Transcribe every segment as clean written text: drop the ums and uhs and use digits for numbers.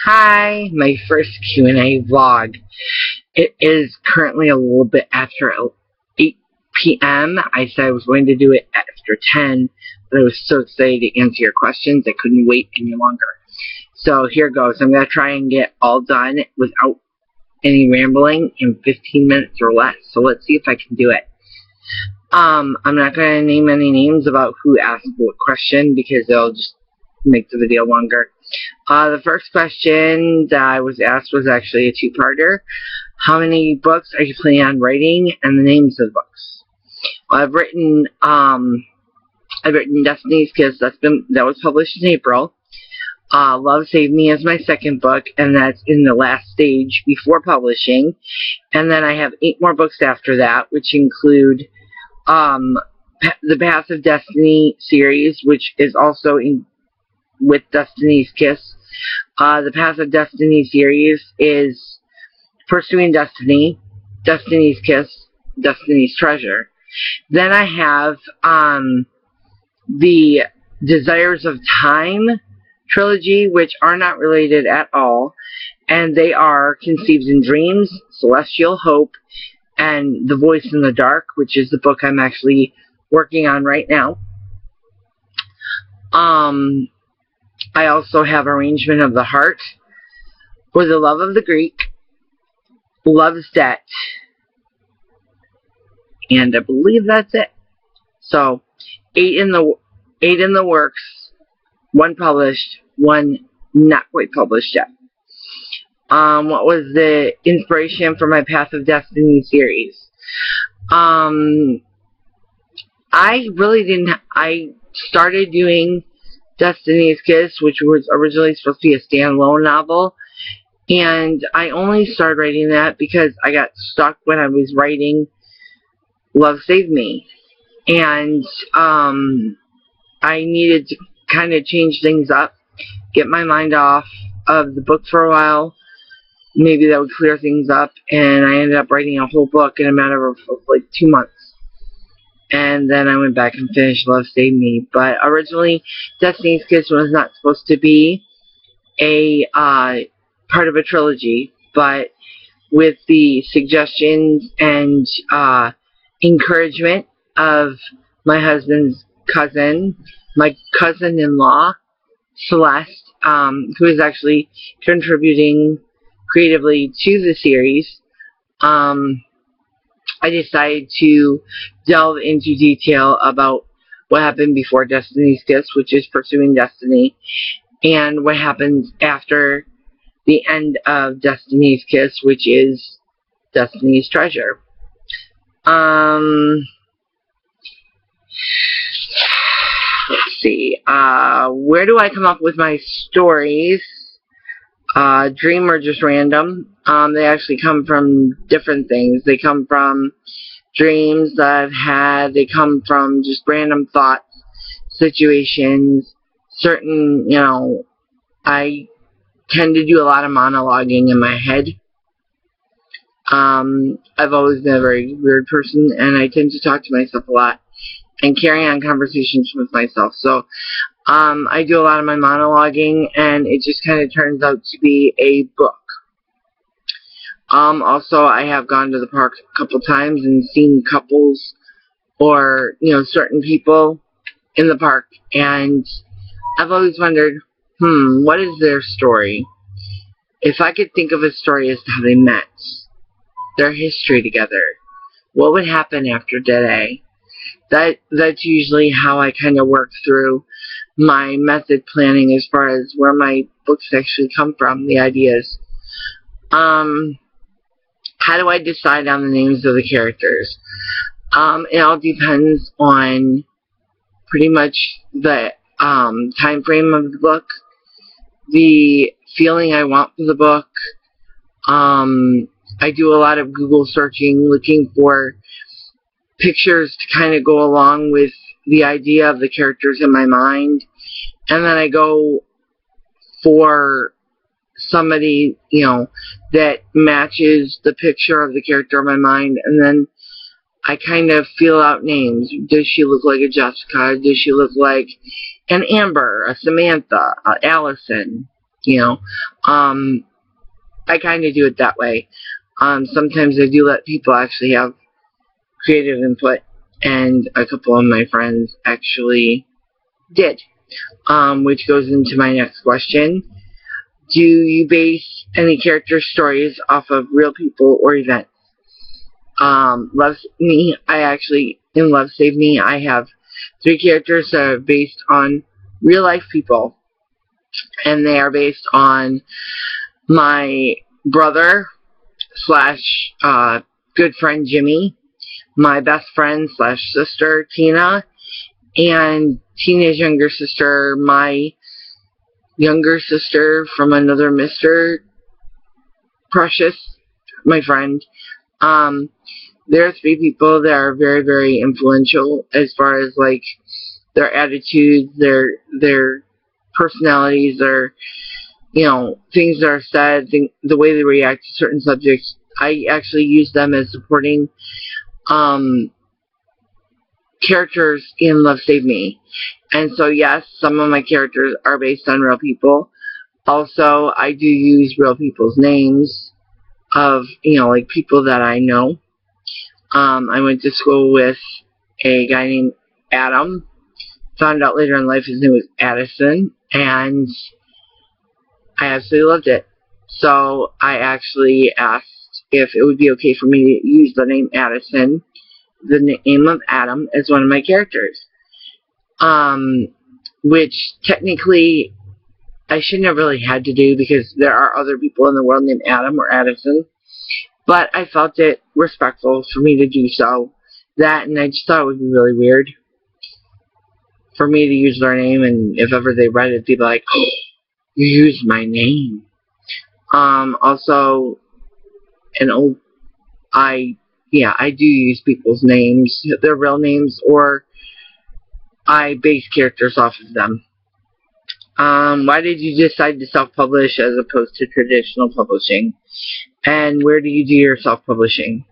Hi, my first Q&A vlog. It is currently a little bit after 8 p.m. I said I was going to do it after 10, but I was so excited to answer your questions I couldn't wait any longer. So here goes. I'm going to try and get all done without any rambling in 15 minutes or less. So let's see if I can do it. I'm not going to name any names about who asked what question because it'll just make the video longer. The first question that I was asked was actually a two-parter. How many books are you planning on writing, and the names of the books? Well, I've written Destiny's Kiss. That was published in April. Love Save Me is my second book, and that's in the last stage before publishing. And then I have 8 more books after that, which include the Path of Destiny series, which is also with Destiny's Kiss. The Path of Destiny series is Pursuing Destiny, Destiny's Kiss, Destiny's Treasure. Then I have the Desires of Time trilogy, which are not related at all, and they are Conceived in Dreams, Celestial Hope, and The Voice in the Dark, which is the book I'm actually working on right now. I also have Arrangement of the Heart, For the Love of the Greek, Love's Debt, and I believe that's it. So 8 in the works, 1 published, 1 not quite published yet. What was the inspiration for my Path of Destiny series? I started doing Destiny's Kiss, which was originally supposed to be a standalone novel, and I only started writing that because I got stuck when I was writing Love Save Me, and I needed to kind of change things up, get my mind off of the book for a while. Maybe that would clear things up, and I ended up writing a whole book in a matter of like 2 months. And then I went back and finished Love Save Me. But originally, Destiny's Kiss was not supposed to be a part of a trilogy. But with the suggestions and encouragement of my husband's cousin, my cousin-in-law, Celeste, who is actually contributing creatively to the series, I decided to delve into detail about what happened before Destiny's Kiss, which is Pursuing Destiny, and what happens after the end of Destiny's Kiss, which is Destiny's Treasure. Let's see. Where do I come up with my stories? Dream or just random. They actually come from different things. They come from dreams that I've had. They come from just random thoughts, situations, certain, I tend to do a lot of monologuing in my head. I've always been a very weird person, and I tend to talk to myself a lot and carry on conversations with myself. So I do a lot of my monologuing, and it just kind of turns out to be a book. Also, I have gone to the park a couple times and seen couples or, certain people in the park, and I've always wondered, what is their story? If I could think of a story as to how they met, their history together, what would happen after today? That's usually how I kind of work through my method planning as far as where my books actually come from, the ideas. How do I decide on the names of the characters? It all depends on pretty much the time frame of the book, the feeling I want for the book. I do a lot of Google searching, looking for pictures to kind of go along with the idea of the characters in my mind, and then I go for somebody, that matches the picture of the character in my mind, and then I kind of feel out names. Does she look like a Jessica? Does she look like an Amber, a Samantha, Allison? you know. I kind of do it that way. Sometimes I do let people actually have creative input, and a couple of my friends actually did, which goes into my next question. Do you base any character stories off of real people or events? Love Me, in Love Save Me, I have 3 characters that are based on real life people, and they are based on my brother slash good friend Jimmy, my best friend slash sister Tina, and Tina's younger sister, my younger sister from another Mr. Precious, my friend. There are 3 people that are very, very influential as far as like their attitudes, their personalities, their, you know, things that are said, the way they react to certain subjects. I actually use them as supporting characters in Love Save Me. And so yes, some of my characters are based on real people. Also, I do use real people's names of, you know, like people that I know. I went to school with a guy named Adam. Found out later in life his name was Addison, and I absolutely loved it. So I actually asked if it would be okay for me to use the name Addison, the name of Adam, as one of my characters. Which technically I shouldn't have really had to do, because there are other people in the world named Adam or Addison. But I felt it respectful for me to do so. That, and I just thought it would be really weird for me to use their name, and if ever they read it, they'd be like, oh, you used my name. Also, I do use people's names, their real names, or I base characters off of them. Why did you decide to self-publish as opposed to traditional publishing? And where do you do your self-publishing?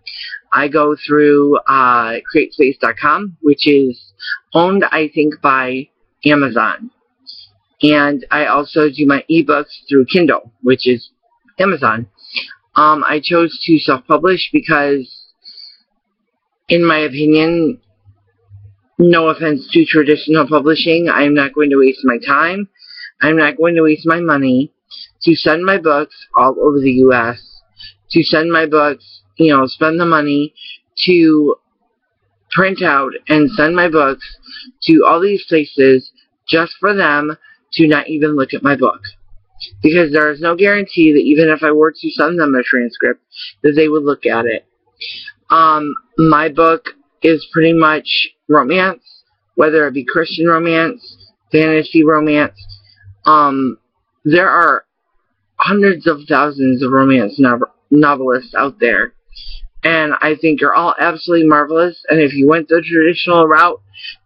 I go through CreateSpace.com, which is owned, I think, by Amazon. And I also do my ebooks through Kindle, which is Amazon. I chose to self-publish because, in my opinion, no offense to traditional publishing, I'm not going to waste my time. I'm not going to waste my money to send my books all over the U.S., to send my books, you know, spend the money to print out and send my books to all these places just for them to not even look at my book. Because there is no guarantee that even if I were to send them a transcript, that they would look at it. My book is pretty much romance, whether it be Christian romance, fantasy romance. There are hundreds of thousands of romance novelists out there, and I think you're all absolutely marvelous. And if you went the traditional route,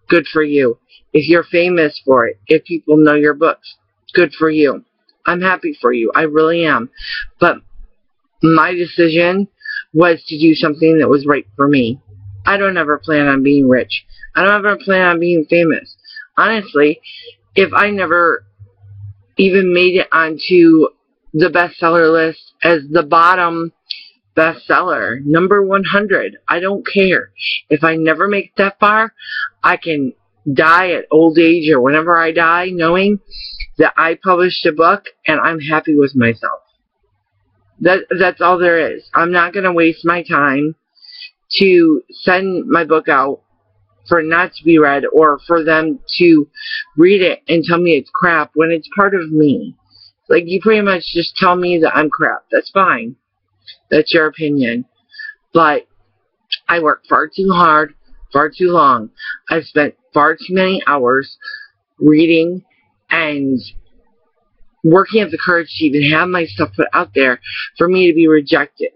good for you. If you're famous for it, if people know your books, good for you. I'm happy for you. I really am. But my decision was to do something that was right for me. I don't ever plan on being rich. I don't ever plan on being famous. Honestly, if I never even made it onto the bestseller list as the bottom bestseller, number 100, I don't care. If I never make that far, I can die at old age or whenever I die knowing that I published a book and I'm happy with myself. That's all there is. I'm not going to waste my time to send my book out for it not to be read, or for them to read it and tell me it's crap when it's part of me. Like, you pretty much just tell me that I'm crap. That's fine. That's your opinion. But I work far too hard, far too long. I've spent far too many hours reading and working up the courage to even have my stuff put out there for me to be rejected.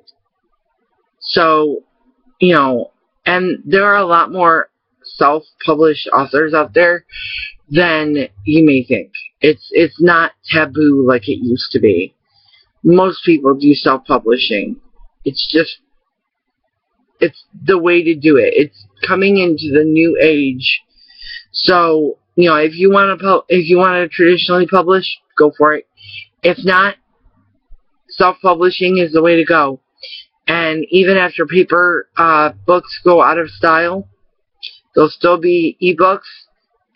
So, you know, and there are a lot more self-published authors out there than you may think. It's not taboo like it used to be. Most people do self-publishing. It's the way to do it. It's coming into the new age. So, you know, if you want to traditionally publish, go for it. If not, self-publishing is the way to go. And even after paper books go out of style, there'll still be ebooks,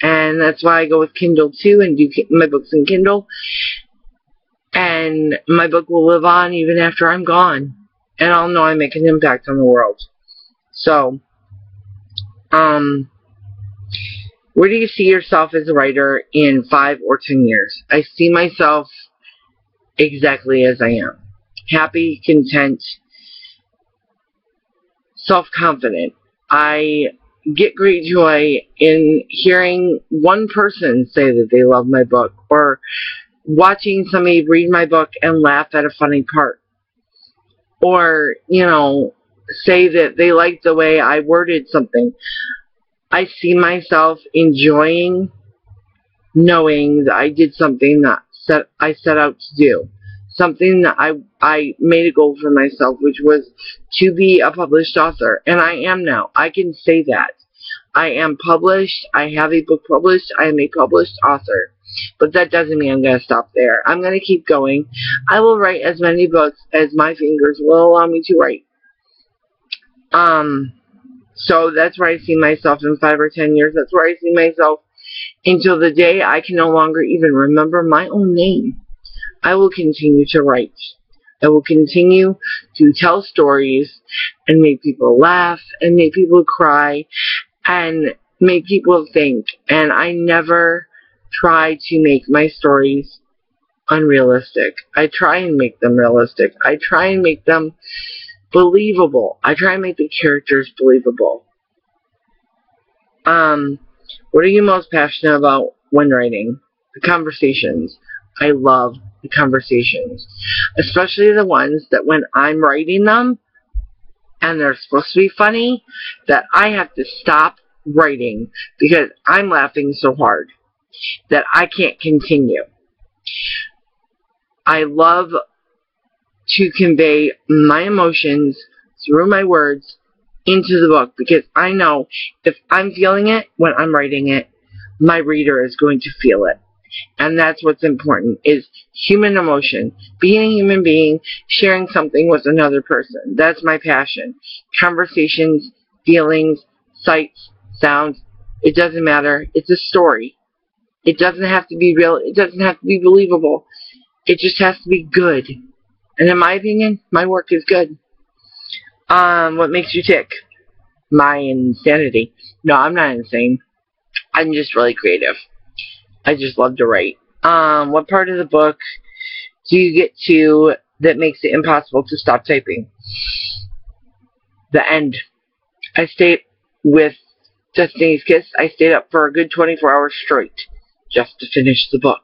and that's why I go with Kindle too and do my books in Kindle. And my book will live on even after I'm gone, and I'll know I make an impact on the world. So, where do you see yourself as a writer in 5 or 10 years? I see myself exactly as I am. Happy, content, self-confident. I get great joy in hearing one person say that they love my book, or watching somebody read my book and laugh at a funny part, or, say that they liked the way I worded something. I see myself enjoying knowing that I did something that I set out to do. Something that I made a goal for myself, which was to be a published author. And I am now. I can say that. I am published. I have a book published. I am a published author. But that doesn't mean I'm going to stop there. I'm going to keep going. I will write as many books as my fingers will allow me to write. So that's where I see myself in 5 or 10 years. That's where I see myself until the day I can no longer even remember my own name. I will continue to write. I will continue to tell stories and make people laugh and make people cry and make people think. And I never try to make my stories unrealistic. I try and make them realistic. I try and make them believable. I try and make the characters believable. What are you most passionate about when writing? The conversations. I love the conversations. Especially the ones that when I'm writing them and they're supposed to be funny, that I have to stop writing because I'm laughing so hard that I can't continue. I love to convey my emotions through my words into the book, because I know if I'm feeling it when I'm writing it, my reader is going to feel it. And that's what's important, is human emotion. Being a human being, sharing something with another person. That's my passion. Conversations, feelings, sights, sounds, it doesn't matter. It's a story. It doesn't have to be real. It doesn't have to be believable. It just has to be good. And in my opinion, my work is good. What makes you tick? My insanity. No, I'm not insane. I'm just really creative. I just love to write. What part of the book do you get to that makes it impossible to stop typing? The end. I stayed with Destiny's Kiss. I stayed up for a good 24 hours straight just to finish the book.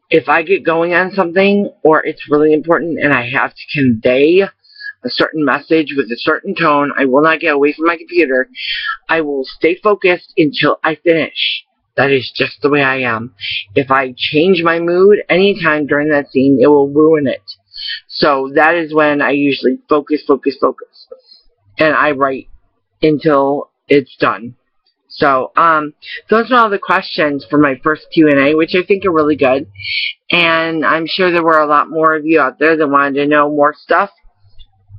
If I get going on something, or it's really important and I have to convey a certain message with a certain tone, I will not get away from my computer. I will stay focused until I finish. That is just the way I am. If I change my mood anytime during that scene, it will ruin it. So that is when I usually focus. And I write until it's done. So, those are all the questions for my first Q&A, which I think are really good. And I'm sure there were a lot more of you out there that wanted to know more stuff.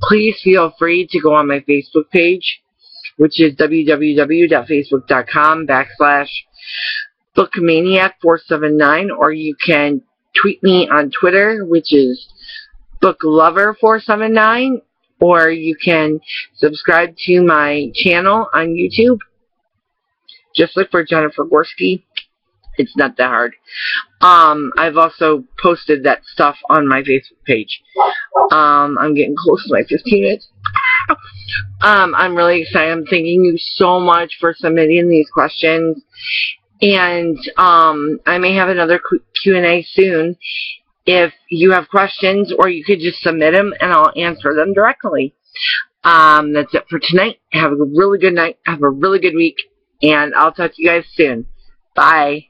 Please feel free to go on my Facebook page, which is www.facebook.com/bookmaniac479, or you can tweet me on Twitter, which is booklover479, or you can subscribe to my channel on YouTube. Just look for Jennifer Gorski. It's not that hard. I've also posted that stuff on my Facebook page. I'm getting close to my 15 minutes. I'm really excited. I'm thanking you so much for submitting these questions. And I may have another Q&A soon. If you have questions, or you could just submit them and I'll answer them directly. That's it for tonight. Have a really good night. Have a really good week. And I'll talk to you guys soon. Bye.